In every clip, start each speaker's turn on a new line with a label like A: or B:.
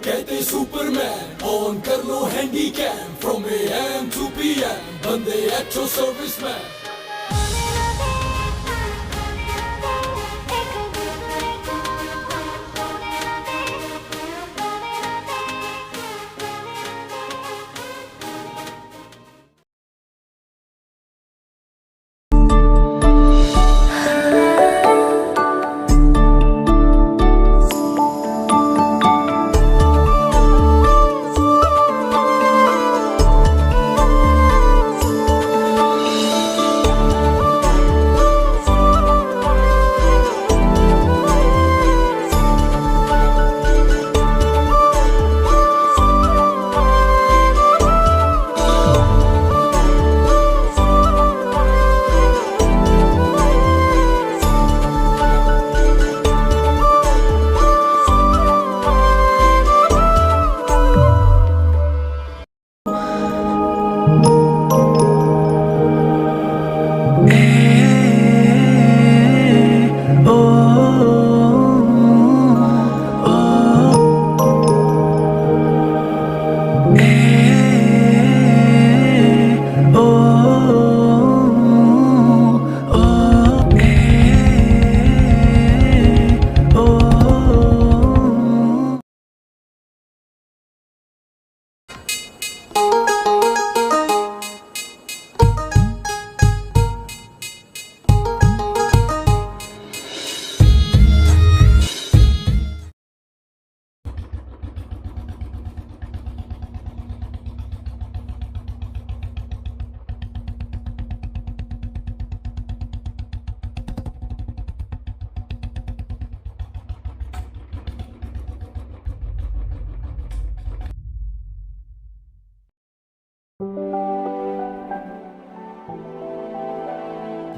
A: कहते superman on कर लो handycam from AM to PM बंदे एक्चो सर्विसमैन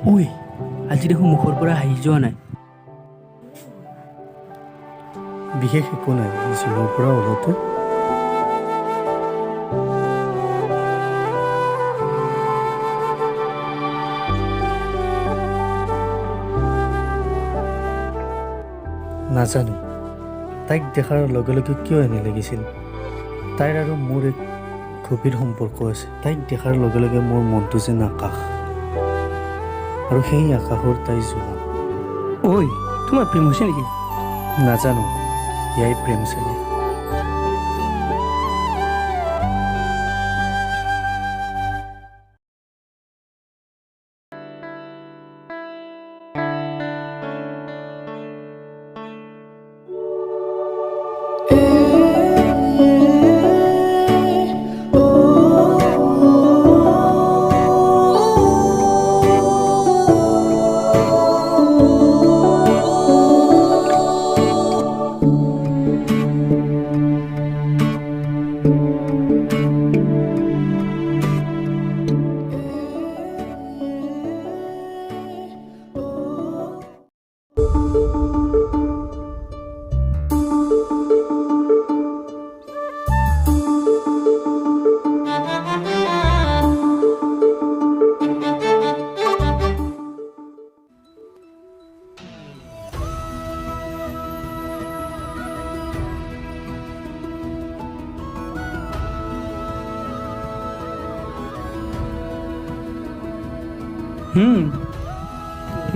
B: ঐ আজি দেখোন মুখৰ পৰা হাঁহি যোৱা নাই।
C: বিশেষ একো নাই, জিমৰ পৰা ওলতে নাজানো তাইক দেখাৰ লগে লগে কিয় এনে লাগিছিল। তাইৰ আৰু মোৰ এক গভীৰ সম্পৰ্ক আছে। তাইক দেখাৰ লগে লগে মোৰ মনটো যেন আকাশ, আৰু সেই আকাশৰ তাই জোনা।
B: ঐ তোমাৰ প্ৰেম হৈছে নেকি?
C: নাজানো, ইয়াই প্ৰেম চাগে।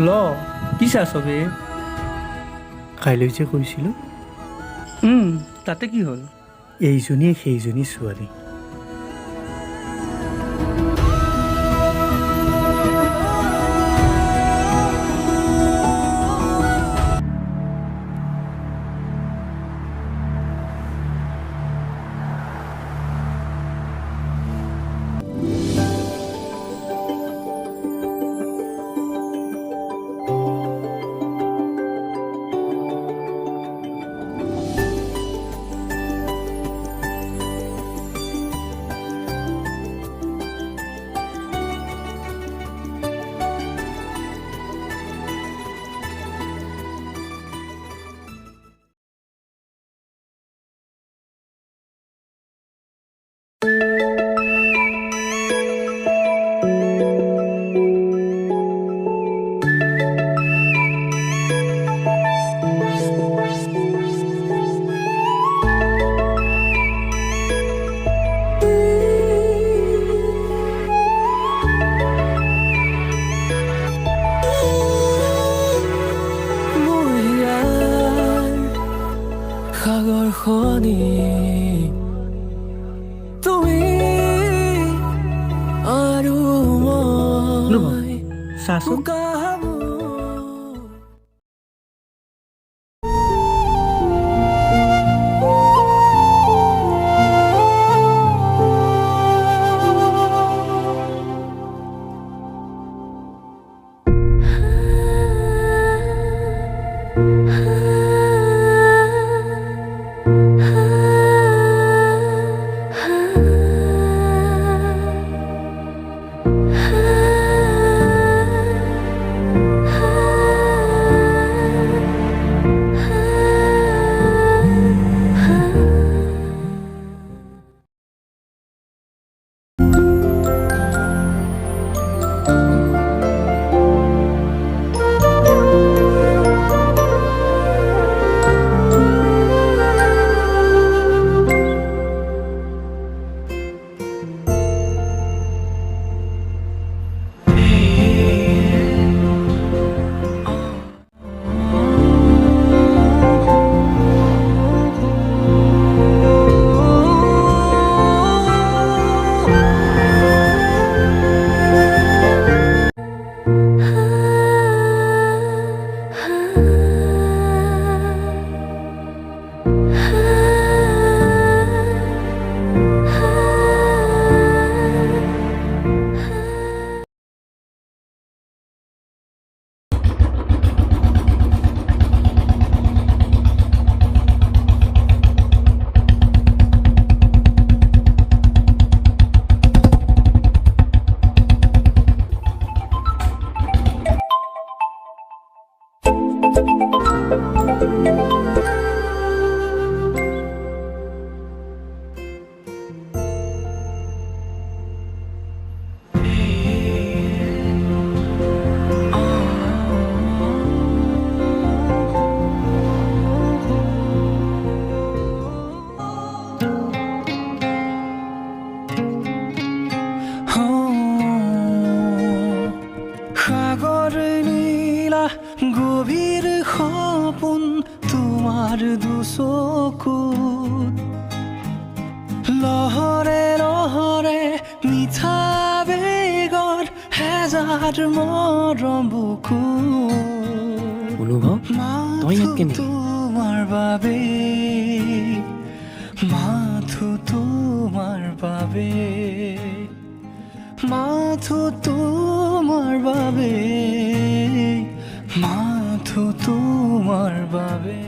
B: ল কি চা চবে?
C: কাইলৈ যে কৈছিলোঁ,
B: তাতে কি হ'ল?
C: এইজনীয়ে সেইজনী ছোৱালী।
D: কাষনি তুমি আৰু মই
B: চাচোন
D: সাগৰ নীলা গভীৰ সপোন তোমাৰ দুচকুত লহৰে লহৰে মিঠা বেগৰ হেজাৰ মৰম বুকুত
B: অনুভৱ তই ইয়াত কেনেকৈ
D: তোমাৰ বাবে মাথো তোমাৰ বাবে মাথো তোমাৰ বাবে মাথো তোমাৰ বাবে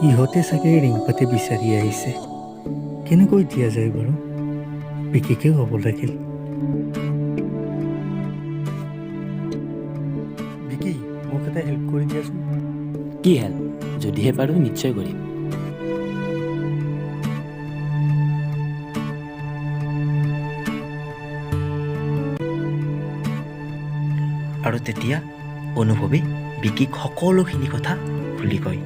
C: ইহঁতে চাগে ৰিংপাতে বিচাৰি আহিছে কেনেকৈ দিয়া যায় বাৰু বিকিকে ক'ব লাগিল বিকি মোক এটা হেল্প কৰি দিয়াচোন
B: কি হেল্প যদিহে পাৰোঁ নিশ্চয় কৰিম
E: আৰু তেতিয়া অনুভৱে বিকিক সকলোখিনি কথা খুলি কয়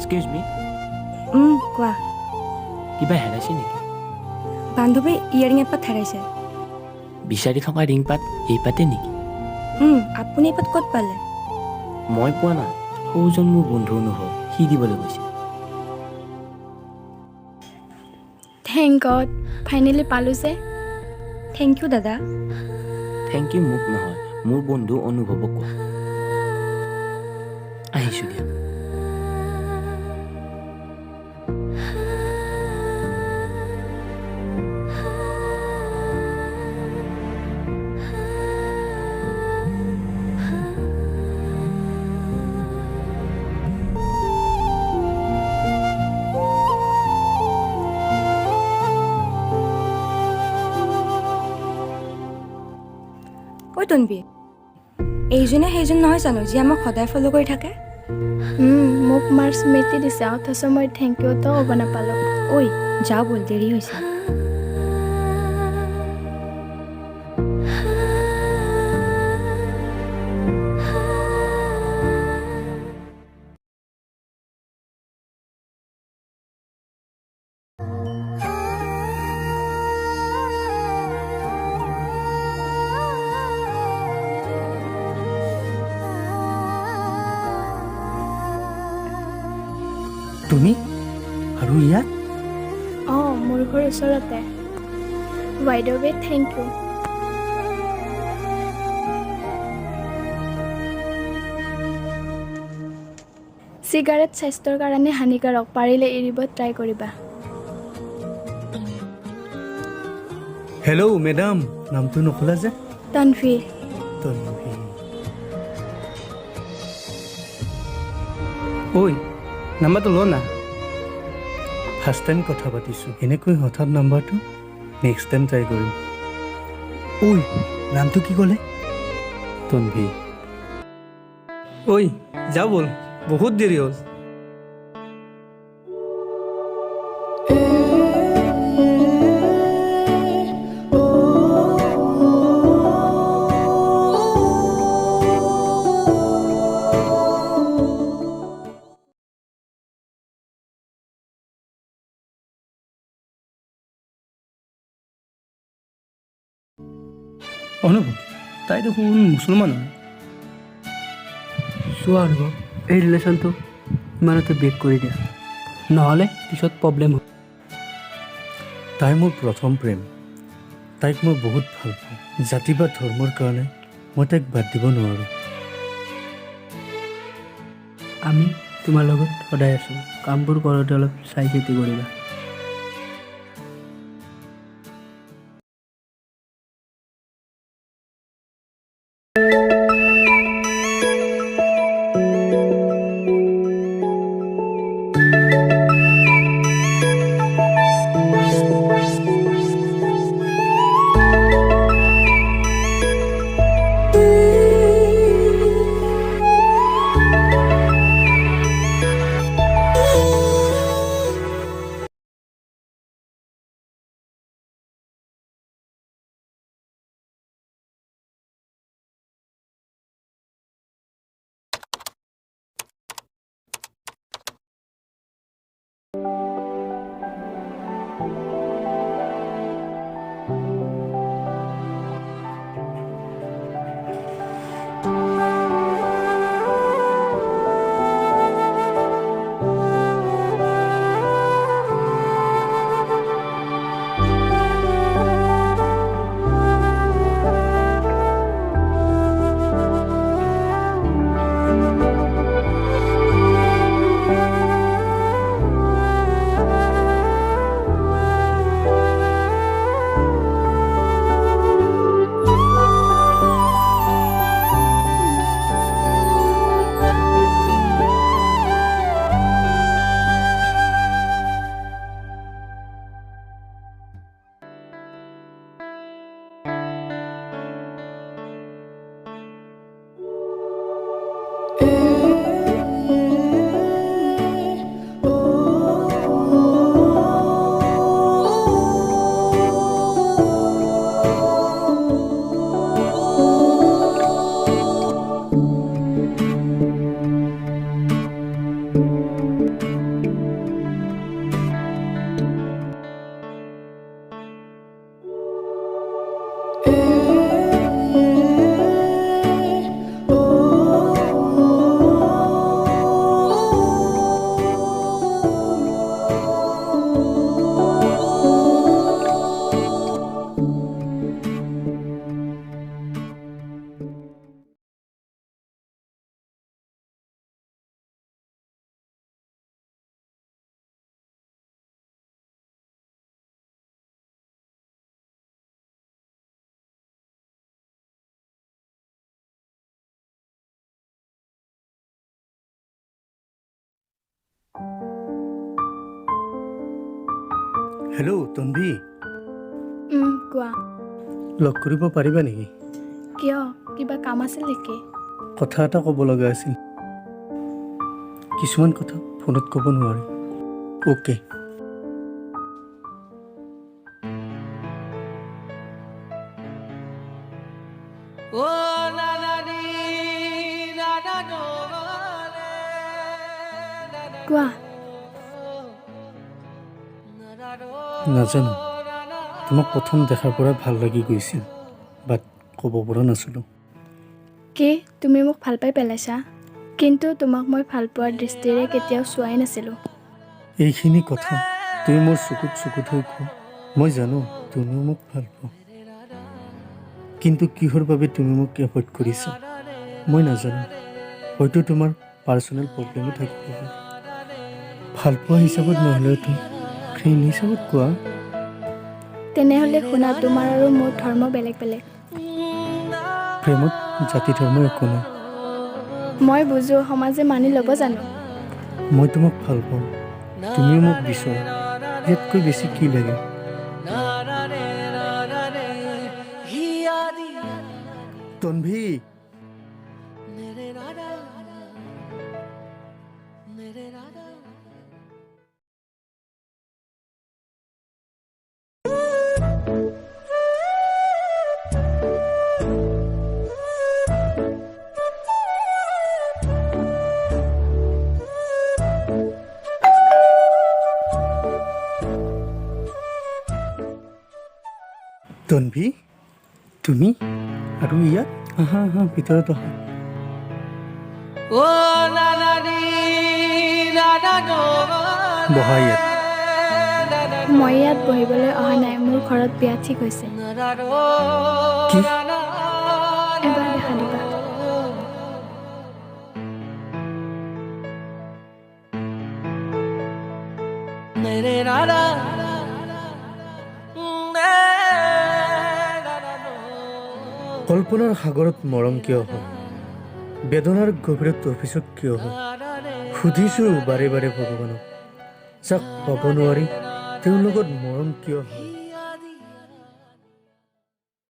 B: এক্সকিউজ মি
F: কোৱা
B: কিবা হেৰাইছে নেকি
F: বান্ধৱী ইয়েৰিং এপাত হেৰাইছে
B: বিচাৰি থকা ৰিংপাত এই পাতে নেকি
F: আপুনি এপাত ক'ত পালে
B: মই পোৱা নাই সৌজন মোৰ বন্ধু অনুভৱ সি দিবলৈ গৈছে
G: থেংক গড ফাইনেলি পালোঁ যে
F: থেংক ইউ দাদা
B: থেংক ইউ মোক নহয় মোৰ বন্ধু অনুভৱক কোৱা আহিছোঁ দিয়া
F: তনবি এইজনে সেইজন নহয় জানো যি আমাক সদায় ফ'ল' কৰি থাকে
G: মোক মাৰ স্মৃতি দিছে অথচ মই থেংক ইউ তো ক'ব নাপালোঁ
F: ঐ যাওঁ ব'ল দেৰি হৈছে
C: তুমি আৰু ইয়াত
G: অঁ মোৰ ঘৰ ওচৰতে বাইদেউ থেংক ইউ চিগাৰেট স্বাস্থ্যৰ কাৰণে হানিকাৰক পাৰিলে এৰিব ট্ৰাই কৰিবা
C: হেল্ল' মেডাম নামটো নকলা যে
G: তানভি
C: তনভি
H: ঐ নাম্বাৰটো ল না
C: ফাৰ্ষ্ট টাইম কথা পাতিছোঁ এনেকৈ হঠাৎ নাম্বাৰটো নেক্সট টাইম ট্ৰাই কৰিম ঐ নামটো কি ক'লে তনভি
H: ঐ যা ব'ল বহুত দেৰি হ'ল অনুভৱ তাই দেখোন মুছলমান হয়
B: চোৱা অনুভৱ এই ৰিলেশ্যনটো ইমানতে ব্ৰেক কৰি দিয়া নহ'লে পিছত প্ৰব্লেম হ'ব
C: তাই মোৰ প্ৰথম প্ৰেম তাইক মই বহুত ভাল পাওঁ জাতি বা ধৰ্মৰ কাৰণে মই তাইক বাদ দিব নোৱাৰোঁ
B: আমি তোমাৰ লগত সদায় আছোঁ কামবোৰ কৰোঁতে অলপ চাই চিতি কৰিবা
C: হেল্ল' তনভি
G: কোৱা
C: লগ কৰিব পাৰিবা নেকি
G: কিয় কিবা কাম আছিল নেকি?
C: কথা এটা ক'ব লগা আছিল। কিছুমান কথা ফোনত ক'ব নোৱাৰি। অ'কে।
G: কোৱা।
C: নাজানো, তোমাক প্ৰথম দেখাৰ পৰা ভাল লাগি গৈছিল, বাট ক'ব পৰা নাছিলোঁ।
G: কি তুমি মোক ভাল পাই পেলাইছা? কিন্তু তোমাক মই ভাল পোৱাৰ দৃষ্টিৰে কেতিয়াও চোৱাই নাছিলোঁ।
C: এইখিনি কথা তুমি মোৰ চকুত চকুত হৈ কোৱা। মই জানো তুমিও মোক ভাল পোৱা, কিন্তু কিহৰ বাবে তুমি মোক এভইড কৰিছা মই নাজানো। হয়তো তোমাৰ পাৰ্চনেল প্ৰব্লেমো থাকিব পাৰে। ভাল পোৱা হিচাপত নহ'লেওতো ফ্ৰেণ্ড হিচাপত কোৱা।
G: তেনেহ'লে শুনা, তোমাৰ আৰু মোৰ ধৰ্ম বেলেগ বেলেগ।
C: প্ৰেমত জাতি ধৰ্ম একো নাই।
G: মই বুজো, সমাজে মানি ল'ব জানো?
C: মই তোমাক ভাল পাওঁ, তুমিও মোক বিচৰা। ইয়াতকৈ বেছি কি লাগে? তন্ভী, তন্ভী, তুমি আৰু ইয়াত? আহা আহা, ভিতৰত আহা। বহা ইয়াত।
G: মই ইয়াত বহিবলৈ অহা নাই, মোৰ ঘৰত বিয়া ঠিক হৈছে।
C: কি?
G: এবাৰ দেখা দিবা।
C: কল্পনাৰ সাগৰত মৰম কিয় হয়? বেদনাৰ গভীৰত অভিযোগ কিয় হয়? সুধিছোঁ বাৰে বাৰে ভগৱানক, যাক পাব নোৱাৰি তেওঁৰ লগত মৰম কিয় হয়?